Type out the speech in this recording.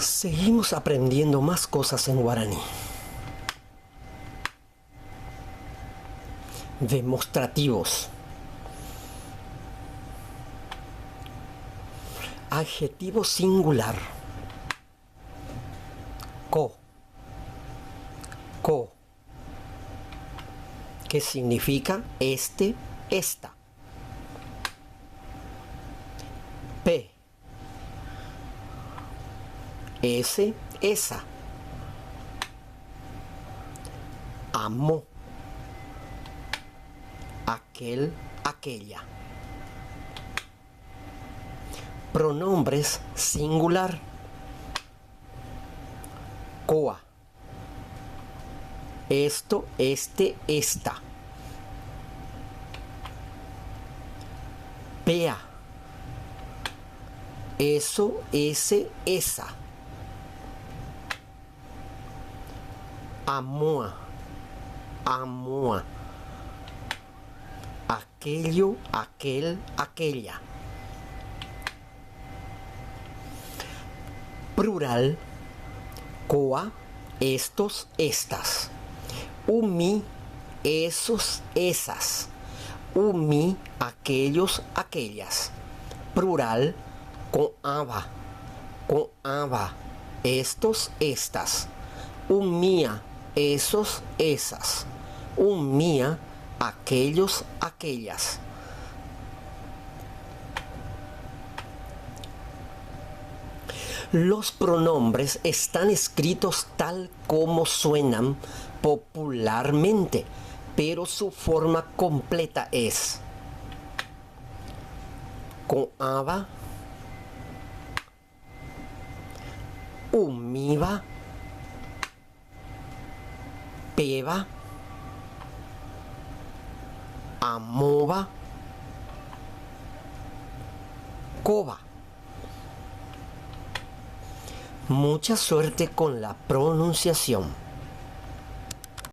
Seguimos aprendiendo más cosas en guaraní. Demostrativos. Adjetivo singular. Co. Co. Que significa este, esta. P. Ese, esa. Amo. Aquel, aquella. Pronombres singular. Coa. Esto, este, esta. Pea. Eso, ese, esa. Amoa. Amoa. Aquello, aquel, aquella. Plural. Coa, estos, estas. Umi, esos, esas. Umi, aquellos, aquellas. Plural, coaba. Coaba, estos, estas. Umía, esos, esas. Umía, aquellos, aquellas. Los pronombres están escritos tal como suenan popularmente, pero su forma completa es coaba, umiva, peva, amova, coba. Mucha suerte con la pronunciación.